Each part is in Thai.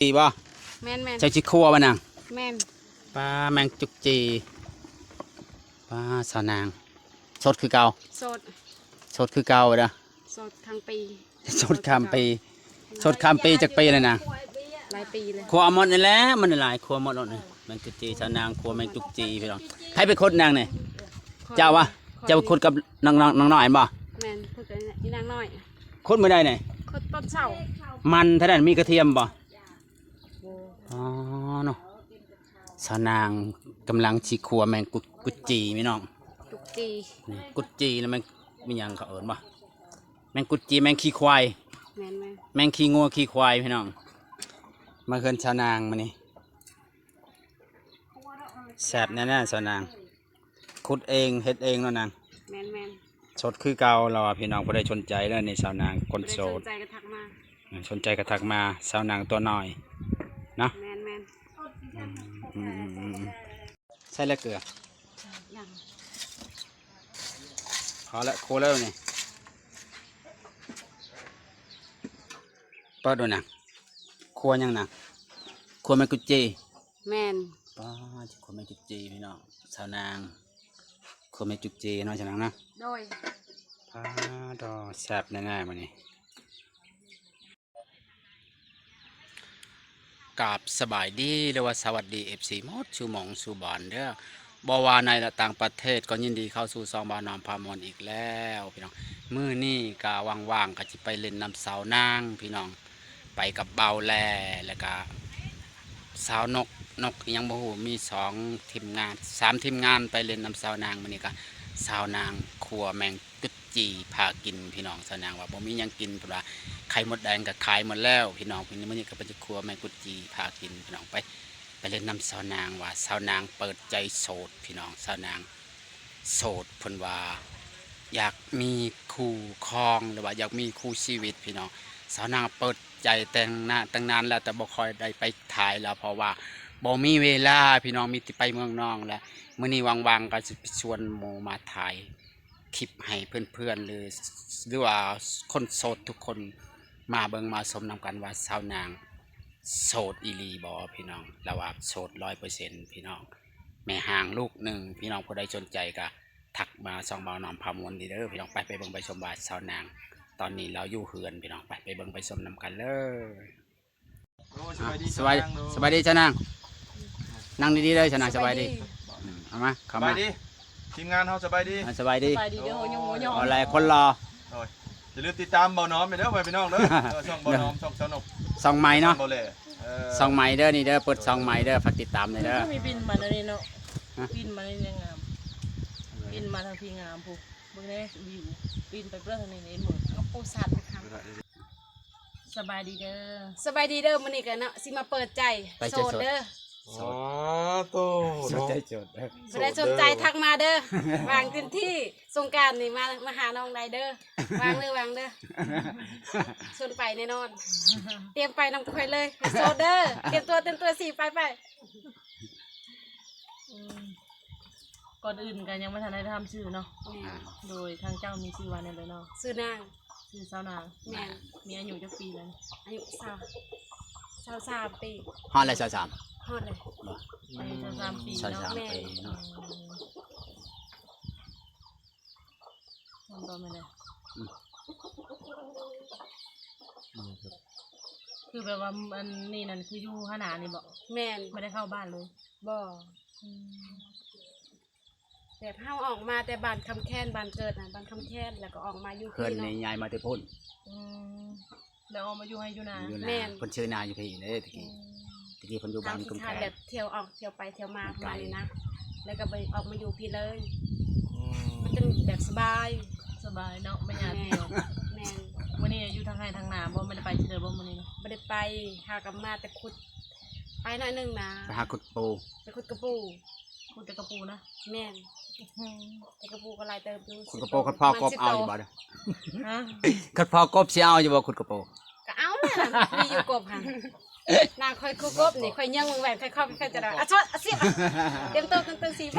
จีบ่แม่นใช้ชิครัวบ่นางแม่นปลาแมงจุกจีปลาสาวนางสดคือเก่าสดสดคือเก่าเด้อสดทั้งปีสดข้ามปีสดข้ามปีจากปีเลยนะหลายปีเลยครัวหมดนี่แหละมันหลายครัวหมดเลยแมงจุกจีสาวนางครัวแมงจุกจีพี่น้องใครเป็นคนนางเนี่ยเจ้าวะเจ้าคนกับนางน้อยบ่แม่นพูดกันอีนางน้อยคนไม่ได้เนี่ยคนต้นเสามันเท่านั้นมีกระเทียมบ่อ๋อเนาะสาวนางกำลังชีครัวแมงกุดจีพี่น้องจุกจีกุดจีแล้วแมงมีอย่างเขาเอิญบ่แมงกุดจีแมงขี้ควายแม่นแมงขี้งัวขี้ควายพี่น้องมาเคินชาวนางมานี่แซ่บแน่ๆชาวนางขุดเองเฮ็ดเองเนาะนางแม่นสดคือเก่าเราพี่น้องบ่ได้สนใจแล้วในชาวนางคนโสดสนใจก็ทักมาสนใจก็ทักมาชาวนางตัวน้อยเนาะแม่นใส่แล้วเกลือยังพอแล้วโคแล้วนี่เปิดดูนะครัวยังนะครัวแมงกุจีแม่นป้าครัวแมงกุจีพี่น้องชาวนางครัวแมงกุจีน้อยชาวนางนะโดยป้าดอแซ่บแน่ๆมานี่กราบสบายดีหรือว่าสวัสดีFCหมดชูหมองชูบอนเด้อบว่าในและต่างประเทศก็ยินดีเข้าสู่ซองบานอมพามอนอีกแล้วพี่น้องมื้อนี้ก็ว่างๆก็จะไปเล่นน้ำสาวนางพี่น้องไปกับเบาแลแล้วก็สาวนกยังบ่ฮู้มี2ทีมงาน3ทีมงานไปเล่นน้ำสาวนางมื้อนี้ก็สาวนางครัวแมงกุดจีพากินพี่น้องสาวนางว่าบ่มีหยังกินเพราะว่าไข่มดแดงก็ขายหมดแล้วพี่น้องมื้อนี้ก็เป็นครัวแมงกุดจีพากินพี่น้องไปเล่นน้ำสาวนางว่าสาวนางเปิดใจโสดพี่น้องสาวนางโสดเพิ่นว่าอยากมีคู่ครองหรือว่าอยากมีคู่ชีวิตพี่น้องสาวนางเปิดใจแต่งนานแล้วแต่บ่ค่อยได้ไปถ่ายแล้วเพราะว่าบ่มีเวลาพี่น้องมีแต่ไปเมืองนอกแล้วมื้อนี้ว่างๆก็สิไปชวนหมู่มาถ่ายคลิปให้เพื่อนๆหรือว่าคนโสดทุกคนมาเบิ่งมาชมนำกันว่าสาวนางโสดอีหลีบ่พี่น้องระว่าโสด 100% พี่น้องแม่ห่างลูกหนึ่งพี่น้องผู้ใดสนใจก็ทักมาส่องเบาหนอมพามวลดีเด้อพี่น้องไปเบิ่งไปชมว่าสาวนางตอนนี้เราอยู่เฮือนพี่น้องไปเบิ่งไปชมนำกันเลยสบายดีเจ้านางนั่งดีๆเลยเจ้านางสบายดีเอามาเข้ามาทีมงานเขาสบายดีสบายดีเด้ออะไรคนรออย่าลืมติดตามเบาน้อมไปเด้อไปพี่น้องเด้อช่องเบาน้อมช่องสนุกซองใหม่เนาะซองใหม่เด้อนี่เด้อเปิดซองใหม่เด้อฝากติดตามเลยเด้อมีบินมาเลยเนาะบินมาเลยงามบินมาทางพีงามพวกเบิ่งได้วิวบินไปเพื่อทางนี้หมดก็ปูสัตว์นะครับสบายดีเด้อสบายดีเด้อมื้อนี้กันเนาะสิมาเปิดใจโสดเด้ออ๋อโตสนใจโจทย์บ่ได้สนใจทักมาเด้อวางเต็มที่สงกรานต์นี่มาหาน้องได้เด้อวางเด้อชวนไปแน่นอนเตรียมไปนำค่อยเลยโสดเด้อเตรียมตัวสิไปก่อนอื่นกันยังไม่ทันได้ทำชื่อเนาะโดยทางเจ้ามีชื่อวันเลยเนาะชื่อนางชื่อสาวนางแม่มีอายุจักปีเลยอายุ23 ปีฮอดเลย23ฮอดเลยอายุ23 ปีเนาะแม่เนาะตอนไม่ได้คือแบบว่าอันนี่นั่นคืออยู่ขนาดนี่บอกแม่ไม่ได้เข้าบ้านเลยบ่แบบเฮาออกมาแต่บ้านคำแค้นบ้านเกิดน่ะบ้านคำแค้นแล้วก็ออกมาอยู่เพิ่นในยายมาแต่พุ่นแล้วออกมาอยู่ให้อยู่นาแม่นเพิ่นชื่อนาอยู่พี่เด้ตะกี้เพิ่นอยู่บ้านคำแค้นแบบเที่ยวออกเที่ยวไปเที่ยวมาประมาณนี้นะแล้วก็ไปออกมาอยู่พี่เลยมันจะแบบสบายเนาะไม่ยากเที่ยวแม่นวันนี้อยู่ทางไห้ทางนาบ่ไม่ได้ไปเจอบ่มื้อนี้เนาะไม่ได้ไปหากลับมาแต่ขุดไปหน่อยนึงนะไปหาขุดปูไปขุดกระปูแต่กระปูนะแม่นแต่กระปูก็ลายเติมดูขุดกระปูขุดพ่อกบเอาอยู่บ่เด้อฮะขุดพ่อกบสิเอาอยู่บ่ขุดกระปูก็เอาแม่มีอยู่กบหั่นนางค่อยคุกบนี่ค่อยยังมือแหวนค่อยเข้าค่อยจะได้ชดเสียบเตรียมตัวกันสีไป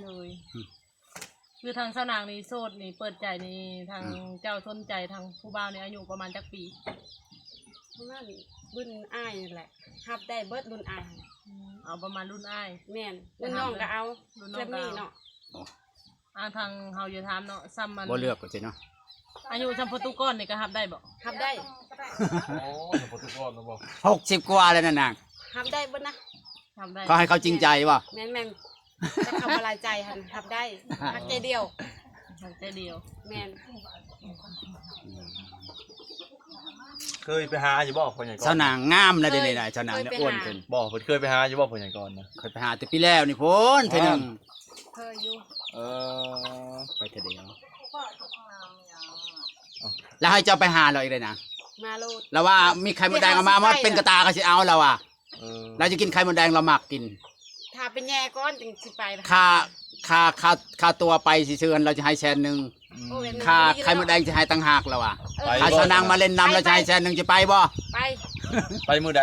เลยคือทางสาวนางนี่โสดนี่เปิดใจนี่ทางเจ้าสนใจทางผู้บ่าวนี่อายุประมาณจักปี ประมาณรุ่นอ้ายนี่แหละฮับได้เบิดรุ่นอ้าย เอาประมาณรุ่นอ้าย แม่นรุ่นน้องก็เอา รุ่นน้องก็ เจ เอา มี่เนาะ ทางเฮาอยู่ถามเนาะซ้ำมัน บ่เลือกก็สิเนาะ อายุจำโปรตุกอนนี่ก็รับได้บ่ ฮับได้ โอ้ยโปรตุเกสนะบ่ 60กว่าแล้วนั่นน่ะ ฮับได้เบิดนะ รับได้ เขาให้เขาจริงใจบ่ แม่นแม่นจะคำอะไรใจหันฮับได้ฮักใจเดียว รับใจเดียว แม่น เคยไปหาอยู่บ่พ่อใหญ่ก่อน เจ้านางงามแล้วเดี๋ยวนี้น่ะเจ้านางเนี่ยอ้วนขึ้น บ่เพิ่นเคยไปหาอยู่บ่พ่อใหญ่ก่อนนะ เคยไปหาแต่ปีแล้วนี่พ้นเทื่อหนึง เคยอยู่ เออ ไปเทื่อเดียวแล้วให้เจ้าไปหาเราอีกเลยนะ มาโลด แล้วว่ามีไข่มดแดงเอามาว่าเป็นกระตาก็สิเอาเราอ่ะ เออ เราจะกินไข่มดแดงเรามักกิน ถ้าเป็นแย่ก้อนจึงสิไปนะ ค่าตัวไปสิเชิญเราจะให้แสนหนึง โอ้ย ค่าไข่มดแดงจะให้ต่างหากเราอ่ะ เออ ค่าเจ้านางมาเล่นน้ำเราจะให้แสนหนึงจะไปบ่ ไป ไปมื้อใด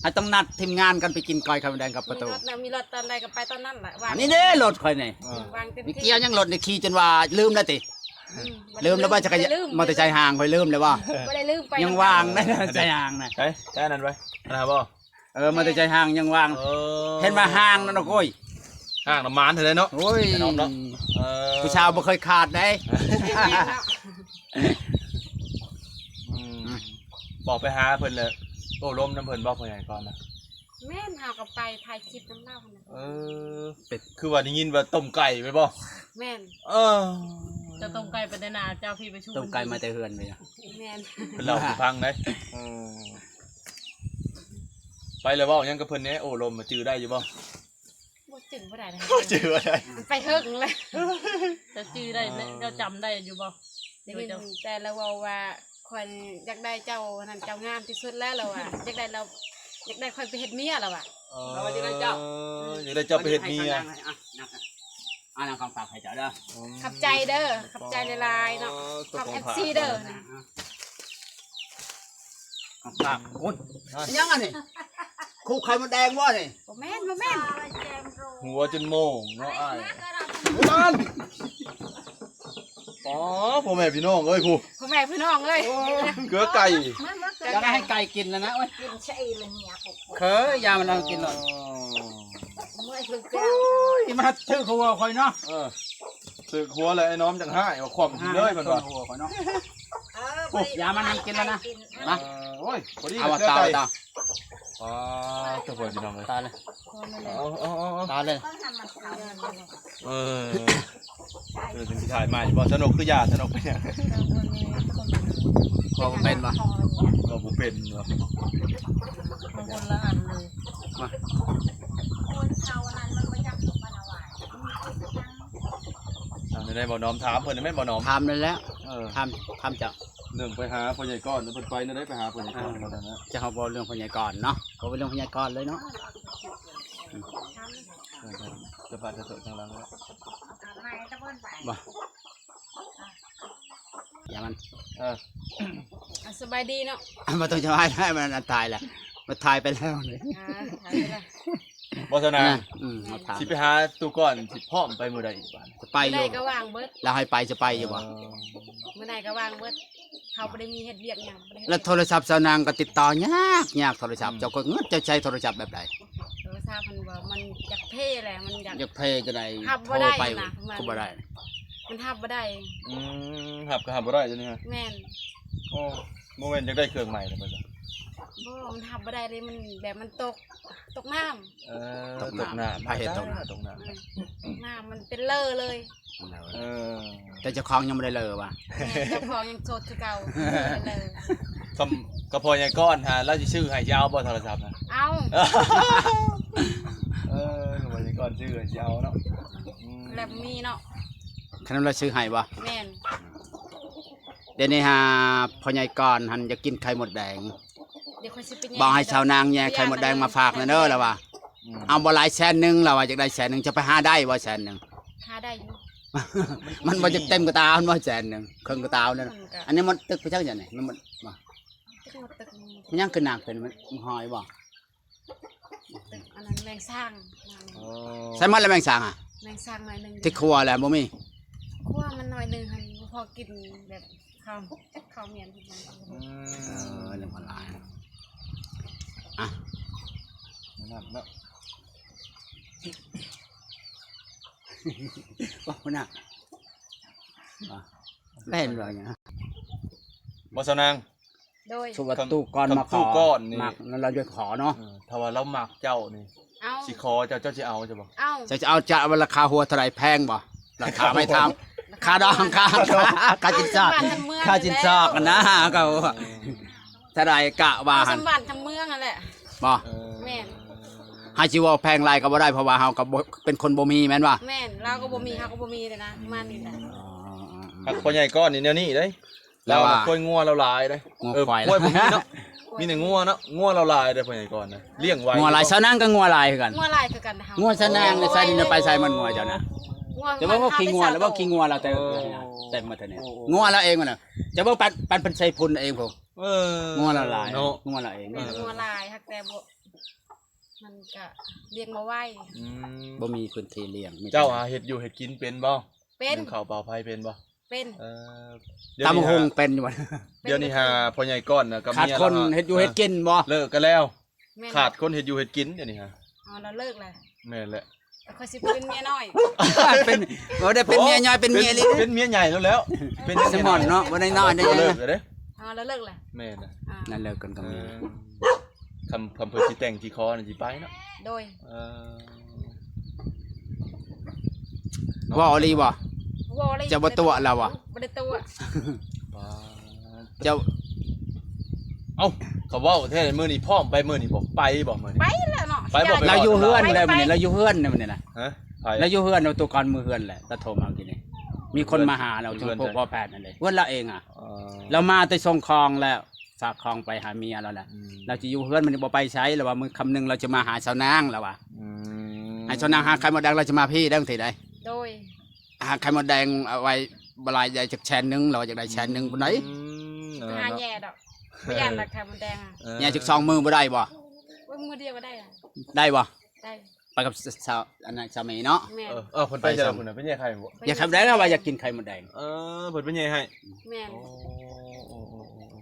ให้ต้องนัดทีมงานกันไปกินก้อยไข่มดแดงกับประตู มีรถตอนใดก็ไปตอนนั้นแหละวาง อันนี้เด้รถค่อยนี่ เออ วางเต็ม มี ที่ เกียร์ยังรถนี่ขี่จนว่าลืมแล้วติ ลืมแล้วว่าจักรยานมอเตอร์ไซค์ห่างค่อยลืมเลยว่า ไม่ได้ลืมไป ยังวางได้ใจห่างนะ ใช่นั่นไว้นะครับบ่ มอเตอร์ไซค์ห่างยังวาง เออ เห็นว่าห่างนั่นน่ะโอ้ย ห้างน้ำมันเท่านั้นเนาะ โอ้ย ไอ้น้องเนาะ เออ ผู้ชาวบ่เคยขาดได้ อืมบอกไปหาเพิ่นเลยโอ้ล้มน้ำเพิ่นบ่พ่อใหญ่ก่อนนะ แม่นหากับไปถ่ายคลิปน้ำเล่านะ เออเป็ดคือว่าได้ยินว่าต้มไก่ไปบ่ แม่น เออ เจะตรงไกลไปได้นาเจ้าพี่ไปชู ต้มไก่มาแต่เฮือนไปอะ แม่น เป็นเราสิพังได้ไปเลยบ่ยังกับเพิ่นเนี้ยโอ้ลมมาจื้อได้อยู่บ่ บ่จึงบ่ได้นะ จื้อว่าได้ มันไปเฮิกเลย จะจื้อได้เนี่ยเจ้าจำได้อยู่บ่ ได้ยินแต่เราเว้าว่าคนอยากได้เจ้านั่นเจ้างามที่สุดแล้วเราอ่ะอยากได้เราอยากได้คนไปเฮ็ดเมียเราอ่ะ เราว่าจะได้เจ้า อยากได้เจ้าไปเฮ็ดเมีย อ่านำคำฝากให้เจ้าเด้อ ขับใจเด้อขับใจหลายๆเนาะขับ FC เด้อนะ คำฝากคุณยังอันนี้คู่ไข่มดแดงบ่นี่ บ่แม่นบ่แม่น หัวจนโมงเนาะอ้ายอ๋อพ่อแม่พี่น้องเอ้ยผู้ พ่อแม่พี่น้องเอ้ย เกลือไก่ ยังให้ไก่กินแล้วนะเว้ย กินใช่เลยเนี่ยผม เคยยามันเอากินหรอก เมื่อลูกแก้ว อีมาถือหัวคอยเนาะ เออสึกหัวเลยไอ้น้อมจังห้ายว่าความกินเลยมันว่า หัวคอยเนาะ เออ อย่ามานั่งกินแล้วนะ มา โอ้ยพอดี เอา เก ว่า ลือ ตา ไก่ ตา อ๋อตัวพ่อพี่น้องเลย ตาเลย เอา ตาเลย ต้องทำมันเขา เออคือถึงที่ถ่ายมาอยู่บ่สนุกคือยาสนุกไปเนี่ย พอเป็นปะ ก็บ่เป็นว่ะ บางคนละอันเลย มา คนเขานั้นมันไม่จับมันเอาไว้ ไม่ได้บ่น้อมถามเพิ่นได้แม่นบ่น้อม ทำเลยแล้ว เออ ทำจะ เรื่องไปหาพ่อใหญ่ก้อนเพิ่นไปนั่นได้ไปหาพ่อใหญ่ก้อนตอนนั้นนะ จะเอาบอเรื่องพญากรเนาะเอาไปเรื่องพญากรเลยเนาะ จะปาดจะเสอะทางหลังแล้ว นายตะบนไป บ่อย่ามัน เออ อ่ะสบายดีเนาะ มาต้องจะให้ได้มันตายแหละมันตายไปแล้วเลย ถ่ายไปละ บ่ซะนะ มาถาม สิไปหาตู้ก่อนสิพร้อมไปมื้อใดอีกบ้าน จะไปอ ได้ ยู่ ก็วางเบิด เราให้ไปจะไปอยู่บ่ เมื่อไหร่ก็วางเบิดเขาบ่ได้มีเฮ็ดเวียกหยังบ่ได้เฮ็ด แล้วโทรศัพท์สาวนางก็ติดต่อยากโทรศัพท์เจ้าก็เงื้อจะใช้โทรศัพท์แบบใด โทรศัพท์มันบ่มันอยากเท่แหละมันอยาก อยากเพจะได้ ขับ โท บ่ ร ได้ ไป นะมัน ก็บ่ได้ มันทับบ่ได้ หับก็หับบ่ได้จังนี่ฮะ แม่น โอ้โมเมนต์อยากได้เครื่องใหม่แล้วบ่จ้ะ บ่มันทับบ่ได้เลยมันแบบมันตกน้ำ ตกน้ำตกน้ำ ตกน้ำมันเป็นเลอะเลย เออ แต่เจ้าของยังไม่ได้เลยว่ะ แม่เจ้าของยังโสดคือเก่าเป็นเลย คำกระพอใหญ่ก้อนฮะแล้วสิชื่อให้ยาวบ่โทรศัพท์นะ เอา กระพอใหญ่ก้อนชื่อให้ยาวเนาะ แบบมีเนาะ ขนมเราซื้อให้บ่ แม่น เดี๋ยวนี้ฮะพ่อใหญ่ก่อนหันจะกินไข่มดแดง เดี๋ยวค่อยสิไปแย่ บอกให้ชาวนางแย่ไข่มดแดงมาฝากนะเด้อแล้วว่าเอาบ่หลายแสนหนึงแล้วว่าอยากได้แสนหนึงจะไปหาได้บ่แสนหนึง หาได้อยู่ มันบ่จะเต็มกระตามันบ่แสนหนึงครึ่งกระตานั่น มันก็ อันนี้มันตึกไปจังจังได๋มันบ่ ตึกหมดตึก มันยังคือหนักเป็นมันหอยบ่ ตึกอันนั้นแมงสร้าง ใส่มันแล้วแมงสางอ่ะ แมงสร้างหน่อยหนึง ที่ครัวแหละบ่มี คั่วมันหน่อยหนึงหันพอกินแบบข้าวเมียนทุกอย่าง เรื่องมันหลาย นั่นเนาะ ว่าน่ะเล่นเลยเนี่ย บ่สนาง โดย สุวัตตู้ก้อนมาข ตู้ อ ก้อนนี่ มักนั่นเราจะขอเนาะ ถ้าว่าเรามักเจ้านี่ เอา สิขอเจ้าสิเอาจะบ่ เอา จะเอาจะราคาหัวเท่าไหรแพงบ่ราคาไม่ทำค่าดองค่าจินซอกค่าจินซอกนะก็เท่าไหรกะว่า เอา หั ส น มบัติทั้งเมืองนั่นแหละ บ่ แม่น ให้จิว่าแพงไรก็บ่ได้เพราะว่าเฮาก็เป็นคนบ่มีแม่นว่า แม่นเราก็บ่มีเฮาก็บ่มีเลยนะมานี่แหละ หักพ่อใหญ่ก้อนนี่แนวนี้เด้ แล้ เรา วว่า ค่อยงัวเราหลายเด้ งัวควาย กล้วยบ่มีเนาะมีแต่งัวเนาะงัวเราหลายเด้พ่อใหญ่ก้อนนะเลี้ยงไว้ งัวลายเช้านั่งก็งัวลายคือกัน งัวลายคือกันนะคะ งัวชะนางเนี่ยใส่ดินไปใส่มันงัวเจ้านะ งัว จะบอกว่าขี้งัวแล้วว่าขี้งัวเราแต่เต็มมาเท่านี้งัวเราเองมันน่ะจะบอกปันเป็นใส่พุ่นเองผม งัวละลาย เนาะ งัวละเอง งัวลายฮักแต่บ่มันก็เลี้ยงมาไว้ อืม บ่มีพื้นที่เลี้ยง เจ้าหาเห็ดอยู่เห็ดกินเป็นบ่ เป็น เรื่องข้าวเปล่าไผ่เป็นบ่ เป็น เออเดี๋ยว ตำ นี้ ห หาง เป็นอยู่บ่ เดี๋ยวนี้หาพ่อใหญ่ก้อนน่ะกับ ขาด เมีย คน รา เฮ็ดอยู่เฮ็ดกินบ่ เลิกกันแล้ว แม่น ขาดคนเห็ดอยู่เห็ดกินเดี๋ยวนี้ฮะ เอาเราเลิกเลย แม่นแหละ แต่ค่อยสิเป็นเมียน้อย เป็นบ่ได้เป็นเมียน้อยเป็นเมียลิ้น เป็นเมียใหญ่แล้ว เป็น สมอนเนาะบ่ได้น้อยได้ เลิ ยั ก ง เลยเด้ เอาเราเลิกเลย แม่น่ะ อ่า นั่นเลิกกันกับเมีย คำเพิ่นสิแต่งสิคอน่ะสิไปเนาะ โดย เออ ว่าเอาลีบ่ วอลเลย จะบ่ตัวเราอะ บ่ได้ตัว ป้า เจ้า เอ้าเขาเว้าแท้มื้อนี้พร้อมไปมื้อนี้บ่ไปบ่มื้อนี้ ไปแล้วเนาะ ไปบ่ไป เราอยู่เฮือนเลยมื้อนี้เราอยู่เฮือนเนี่ยมื้อนี้นะ ฮะไป เราอยู่เฮือนเอาตัวก่อนมือเฮือนแหละแล้วโทรมากินนี่มีคนมาหาเรา อยู่ ถึง เฮือน พวก ใช่ พ่อแพทย์นั่นเลยเฮือนเราเองอ่ะ เออ เรามาแต่ส่งคลองแล้วฝากคลองไปหาเมียเราแหละ อืม เราจะอยู่เฮือนมันบ่ไปใช้แล้วว่ามื้อคำนึงเราจะมาหาสาวนางแล้วว่า อืม ไอ้สาวนางหาไข่มดแดงเราจะมาพี่ได้ทีใด โดย หาไข่มดแดงเอาไว้บลายใหญ่จากแชนหนึงเราอยากได้แชนหนึงบ่ได้ อืมเออ หา เนาะ แย่ดอกไม่ยันราคามันแดงอ่ะ เออ เนี่ยจาก2มือบ่ได้บ่ ว่ามือเดียวก็ได้อ่ะ ได้บ่ ได้ ไปกับสาวอันนั้นสามีเนาะ แม่น เออเพิ่นไปจะเพิ่นน่ะเป็นใหญ่ไข่บ่ อยากทำได้ก็ว่าอยากกินไข่มดแดง เออเพิ่นเป็นใหญ่ให้ แม่น โอ้โอ้โอ้โอ้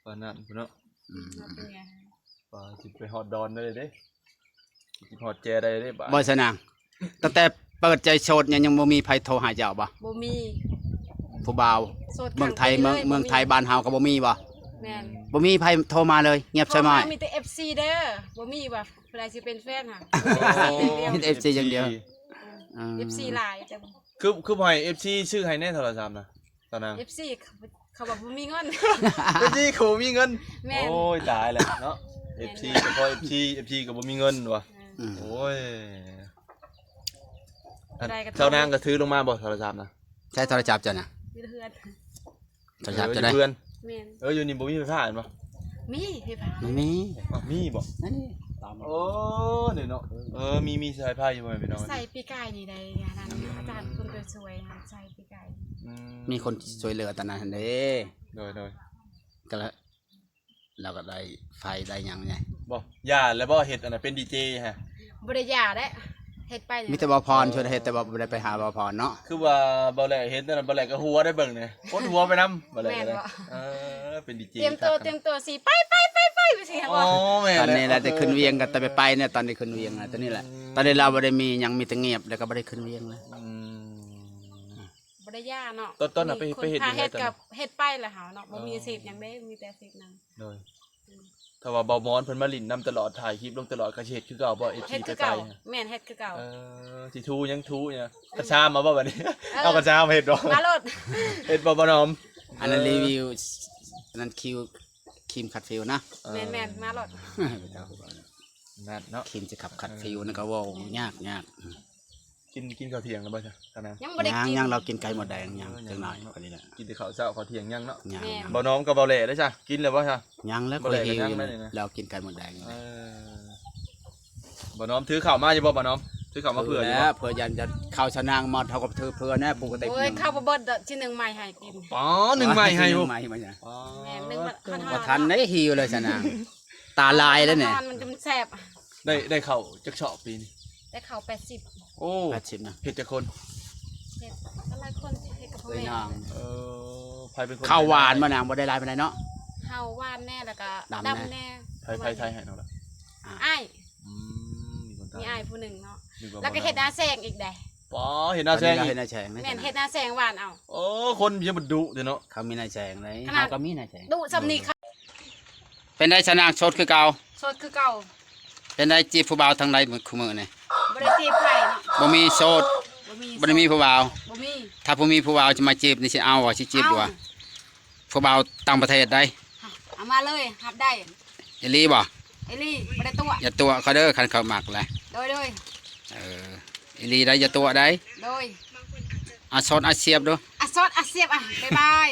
ปานนั้นพุ่นเนาะ อืม มาเป็นไง ปาสิไปฮอดดอนได้เลยเด้สิฮอดแจได้เด้บ่า บ่สนางตั้งแต่เปิดใจโสดเนี่ยยังบ่มีไผโทรหาเจ้าบ่ บ่มี ผู้บ่าว โสด เมืองไทย ขังปล เมืองไทยบ้านเฮาก็บ่มีบ่ แม่น บ่มีไผโทรมาเลยเงียบใช่ไหม โทรมีแต่ FC เด้อบ่มีว่าใครสิเป็นแฟนค่ะ มี FC อย่างเดียว อืม FC หลายแต่ คือบ่ให้ FC ชื่อให้แน่โทรศัพท์นะตอนนั้น FC เขาบอกบ่มีเงิน FC เขาบ่มีเงิน แม่น โอ้ยตายแล้วเนาะ FC เฉพาะ FC ก็บ่มีเงินว่ะ อืม โอ้ยอัน ได้ก็โทร เจ้านางก็ถือลงมาบ่โทรศัพท์นะ ใช้โทรศัพท์จ้ะนะ มีเพื่อน โทรศัพท์จะได้ เพื่อน แม่น อยู่นี่บ่มีไฟฟ้าเห็นบ่ มีให้พา ไม่มี อ้าวมีบ่ นั่นนี่ตามมา โอ้เนี่ยเนาะมีสายไฟอยู่บ่แม่พี่น้อง ใส่ปีกไก่นี่ได้นั่นอาจารย์คนสวยๆนะใส่ปีกไก่ อื มีคนช่วยเหลือตอนนั้นเด้ โดย ก็แล้วเราก็ได้ไฟได้หยังไง บ่ย่าแล้วบ่เฮ็ดอันนั้นเป็นดีเจฮะ บ่ได้หย่าได้เฮ็ดไปเนี่ย มีแต่บ่พรช่วยเฮ็ดแต่บ่ได้ไปหาบ่พรเนาะ คือว่าบ่แลเฮ็ดนั่นบ่แลก็หัวได้เบิ่งเนี่ยปดหัวไปนำบ่แล แม่น ก็ได้ บ่ เป็นดีเจ เตรียมตัวสิไปไปสิครับ อ๋อแม่ ตอน แหละ นี้เราจะขึ้นเวียงกันแต่ไปเนี่ยตอนนี้ขึ้นเวียงนะตอนนี้แหละตอนนี้เราบ่ได้มีหยังมีแต่เงียบแล้วก็บ่ได้ขึ้นเวียงเลย อืม บ่ได้หย่าเนาะ ต้นน่ะไปเฮ็ด พา อยู่ไหน เฮ็ด ตอนนั้น กับเฮ็ดไปล่ะเฮาเนาะบ่มีสิทธิ์หยังได้มีแต่สิทธิ์นั้น โดยถ้าว่าเบามอนเพิ่นมาลิ้นนํตลอดถ่ายคลิปลงตลอดก็สิเฮ็ดคือเก่าบ่ เฮ็ด FT คือ ไป เก่า ๆฮะ แม่นเฮ็ดคือเก่า สิทูยังทูเนี่ยกระชามมาบ่บัดนี้เอากระชามมาเฮ็ดบ่ มาโลด เฮ็ดบ่น้อม อันนั้นรีวิวอันนั้นคิวครีมขัดฟิวนะ แม่นมาโลด นั่นเนาะ ครีมจะขัดฟิวนะก็เว้ายาก กินข้าวเที่ยงแล้วบ่จ้ะตอนนั้น ยังบ่ได้กิน ยังเรากินไก่หมดแดงยังจังหน่อยคนนี้แหละ กินแต่ข้าวเช้าข้าวเที่ยงยังเนาะ ยัง แม่ บ่น้อมกับบ่แหล่ได้จ้ะกินแล้วบ่จ้ะ ยังแล้ว บ่ ก็ ได้ หิว ยัง อยู่ ไม่ เลย ได้นะ เรากินไก่หมดแดง บ่น้อมถือข้าวมาอยู่บ่น้อมถือข้าวมาเผื่ออยู่ แล้ บ่ วเพื่อยันจะเข้าชะนางมาเท่ากับเธอเพื่อแน่ปกติ โอ้ยข้าวบ่เบิดดอกชิ้นหนึงใหม่ให้กิน อ๋อหนึ่งใหม่ให้ ห บ่ นึ่งใหม่มาเนี่ย อ๋อ แม่นหนึงมัน บ่ทันได้หิวเลยชะนางตาลายแล้วเนี่ย มันจะแซ่บ ได้ข้าวจักชอบปีนี้ แต่ข้าว80 โอ้ 80นะ เฮ็ดจักคน เฮ็ดหลายคนเฮ็ดกับพ่อ เลย แม่ นาง ไผเป็นคน ข้าวหวานมานางบ่ได้ลายปานใดเนาะ ข้าวหวานแน่แล้วก็ ดำแน่ ดำแน่ ไผไทยให้เนาะล่ะ อ้าย อ มีคนตาย มีอายผู้หนึ่งเนาะ มีคน แล้วก็เฮ็ดหน้าแซงอีกได้ ป๋อเห็นหน้าแซง เห็ อี น ก นายแฉง แม่นเฮ็ดหน้าแซงหวานเอา โอ้คนยังบ่ดุเด้อเนาะ เขามีนายแฉงเลย ขนาด เขาก็มีนายแฉง ดุสำนีเขา เป็นได้ชนะชดคือเก่า โสดคือเก่า เป็นได้จีบผู้บ่าวทางใดมื้อคุมื้อนี่ บ่ได้จีบไผเนาะ บ่มีโสด บ่มี บ่ได้มีผู้บ่าว บ่มี ถ้าผู้มีผู้บ่าวจะมาจีบนี่สิเอาบ่สิจีบอยู่ เา ว่าผู้บ่าวต่างประเทศได้ เอามาเลยรับได้ อีหลีบ่ ไอ้ลี่บ่ได้ตัว อย่าตัวเขาเด้อคันเขามักแหละ โดย เอออีหลีได้อย่าตัวได้ โดย อาสดอาเสียบดู อ่ะสดอ่ะเสียบอ่ะบ๊ายบาย